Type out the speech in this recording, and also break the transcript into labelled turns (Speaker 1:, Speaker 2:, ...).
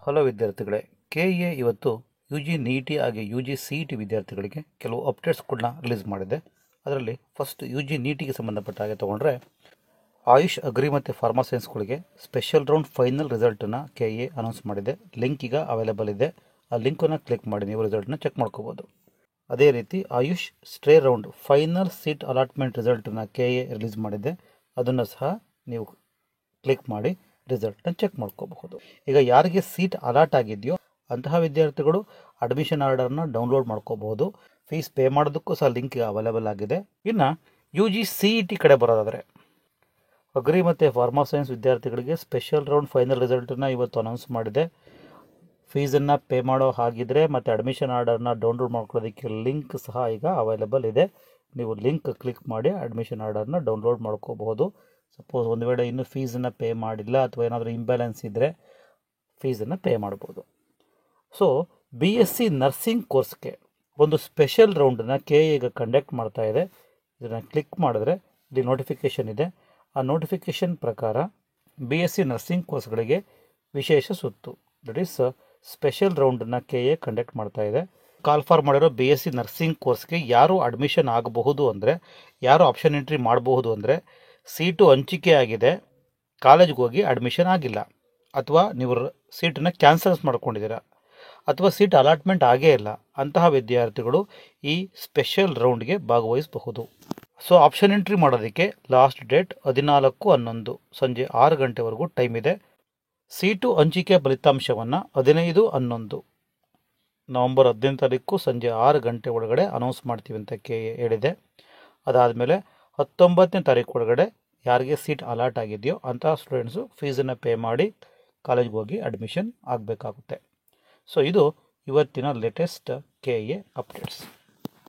Speaker 1: Hello ವಿದ್ಯಾರ್ಥಿಗಳೇ, K A ಇವತ್ತು U G ನೀಟಿ ಹಾಗೆ U G C E T ವಿದ್ಯಾರ್ಥಿಗಳಿಗೆ ಕೆಲವು ಅಪ್ಡೇಟ್ಸ್ಗಳನ್ನ ರಿಲೀಸ್ ಮಾಡಿದೆ. ಅದರಲ್ಲಿ ಫಸ್ಟ್ ಯು ಜಿ ನೀಟಿಗೆ ಸಂಬಂಧಪಟ್ಟ ಹಾಗೆ ತೊಗೊಂಡ್ರೆ ಆಯುಷ್ ಅಗ್ರಿ ಮತ್ತು ಫಾರ್ಮಾ ಸೈನ್ಸ್ಗಳಿಗೆ ಸ್ಪೆಷಲ್ ರೌಂಡ್ ಫೈನಲ್ ರಿಸಲ್ಟನ್ನು ಕೆಎ ಅನೌನ್ಸ್ ಮಾಡಿದೆ. ಲಿಂಕ್ ಈಗ ಅವೈಲೇಬಲ್ ಇದೆ. ಆ ಲಿಂಕನ್ನು ಕ್ಲಿಕ್ ಮಾಡಿ ನೀವು ರಿಸಲ್ಟನ್ನ ಚೆಕ್ ಮಾಡ್ಕೋಬೋದು. ಅದೇ ರೀತಿ AYUSH stray round final seat allotment ರಿಸಲ್ಟನ್ನು ಕೆಎ ರಿಲೀಸ್ ಮಾಡಿದೆ. ಅದನ್ನು ಸಹ ನೀವು ಕ್ಲಿಕ್ ಮಾಡಿ ರಿಸಲ್ಟ್ನ ಚೆಕ್ ಮಾಡ್ಕೋಬಹುದು. ಈಗ ಯಾರಿಗೆ ಸೀಟ್ ಅಲಾಟ್ ಆಗಿದೆಯೋ ಅಂತಹ ವಿದ್ಯಾರ್ಥಿಗಳು ಅಡ್ಮಿಷನ್ ಆರ್ಡರ್ನ ಡೌನ್ಲೋಡ್ ಮಾಡ್ಕೋಬಹುದು. ಫೀಸ್ ಪೇ ಮಾಡೋದಕ್ಕೂ ಸಹ ಲಿಂಕ್ ಅವೈಲೇಬಲ್ ಆಗಿದೆ. ಇನ್ನು U G C E T ಕಡೆ ಬರೋದಾದರೆ ಅಗ್ರಿ ಮತ್ತು ಫಾರ್ಮಾ ಸೈನ್ಸ್ ವಿದ್ಯಾರ್ಥಿಗಳಿಗೆ ಸ್ಪೆಷಲ್ ರೌಂಡ್ ಫೈನಲ್ ರಿಸಲ್ಟನ್ನು ಇವತ್ತು ಅನೌನ್ಸ್ ಮಾಡಿದೆ. ಫೀಸನ್ನು ಪೇ ಮಾಡೋ ಹಾಗಿದ್ರೆ ಮತ್ತು ಅಡ್ಮಿಷನ್ ಆರ್ಡರ್ನ ಡೌನ್ಲೋಡ್ ಮಾಡ್ಕೊಳ್ಳೋದಕ್ಕೆ ಲಿಂಕ್ ಸಹ ಈಗ ಅವೈಲೇಬಲ್ ಇದೆ. ನೀವು ಲಿಂಕ್ ಕ್ಲಿಕ್ ಮಾಡಿ ಅಡ್ಮಿಷನ್ ಆರ್ಡರ್ನ ಡೌನ್ಲೋಡ್ ಮಾಡ್ಕೋಬಹುದು. ಸಪೋಸ್ ಒಂದು ವೇಳೆ ಇನ್ನೂ ಫೀಸನ್ನು ಪೇ ಮಾಡಿಲ್ಲ ಅಥವಾ ಏನಾದರೂ ಇಂಬ್ಯಾಲೆನ್ಸ್ ಇದ್ದರೆ ಫೀಸನ್ನು ಪೇ ಮಾಡ್ಬೋದು. So B S C nursing ಕೋರ್ಸ್ಗೆ ಒಂದು ಸ್ಪೆಷಲ್ ರೌಂಡನ್ನು ಕೆ ಈಗ ಕಂಡಕ್ಟ್ ಮಾಡ್ತಾ ಇದೆ. ಇದನ್ನು ಕ್ಲಿಕ್ ಮಾಡಿದ್ರೆ ಇಲ್ಲಿ ನೋಟಿಫಿಕೇಷನ್ ಇದೆ. ಆ ನೋಟಿಫಿಕೇಷನ್ ಪ್ರಕಾರ ಬಿ ಎಸ್ ಸಿ ನರ್ಸಿಂಗ್ ಕೋರ್ಸ್ಗಳಿಗೆ ವಿಶೇಷ ಸುತ್ತು, ದಟ್ ಈಸ್ ಸ್ಪೆಷಲ್ ರೌಂಡನ್ನು ಕೆ ಎ ಕಂಡಕ್ಟ್ ಮಾಡ್ತಾ ಇದೆ. ಕಾಲ್ ಫಾರ್ ಮಾಡಿರೋ ಬಿ ಎಸ್ ಸಿ ನರ್ಸಿಂಗ್ ಕೋರ್ಸ್ಗೆ ಯಾರು ಅಡ್ಮಿಷನ್ ಆಗಬಹುದು ಅಂದರೆ, ಯಾರು ಆಪ್ಷನ್ ಎಂಟ್ರಿ ಮಾಡಬಹುದು ಅಂದರೆ, ಸೀಟು ಹಂಚಿಕೆ ಆಗಿದೆ, ಕಾಲೇಜ್ಗೆ ಹೋಗಿ ಅಡ್ಮಿಷನ್ ಆಗಿಲ್ಲ, ಅಥವಾ ನೀವು ಸೀಟನ್ನು ಕ್ಯಾನ್ಸಲ್ಸ್ ಮಾಡ್ಕೊಂಡಿದ್ದೀರಾ, ಅಥವಾ ಸೀಟ್ ಅಲಾಟ್ಮೆಂಟ್ ಆಗೇ ಇಲ್ಲ, ಅಂತಹ ವಿದ್ಯಾರ್ಥಿಗಳು ಈ ಸ್ಪೆಷಲ್ ರೌಂಡ್ಗೆ ಭಾಗವಹಿಸಬಹುದು. ಸೊ ಆಪ್ಷನ್ ಎಂಟ್ರಿ ಮಾಡೋದಕ್ಕೆ ಲಾಸ್ಟ್ ಡೇಟ್ 14/11 ಸಂಜೆ 6 ಗಂಟೆವರೆಗೂ ಟೈಮ್ ಇದೆ. ಸೀಟು ಹಂಚಿಕೆ ಫಲಿತಾಂಶವನ್ನು 15/11 ನವಂಬರ್ 15 ತಾರೀಕು ಸಂಜೆ 6 ಗಂಟೆ ಒಳಗಡೆ ಅನೌನ್ಸ್ ಮಾಡ್ತೀವಿ ಅಂತ ಹೇಳಿದೆ. ಅದಾದಮೇಲೆ 19ನೇ ತಾರೀಕು ಒಳಗಡೆ ಯಾರಿಗೆ ಸೀಟ್ ಅಲಾಟ್ ಆಗಿದೆಯೋ ಅಂತಹ ಸ್ಟೂಡೆಂಟ್ಸು ಫೀಸನ್ನು ಪೇ ಮಾಡಿ ಕಾಲೇಜ್ಗೆ ಹೋಗಿ ಅಡ್ಮಿಷನ್ ಆಗಬೇಕಾಗುತ್ತೆ. ಸೊ ಇದು ಇವತ್ತಿನ ಲೇಟೆಸ್ಟ್ ಕೆ ಎ ಅಪ್ಡೇಟ್ಸ್.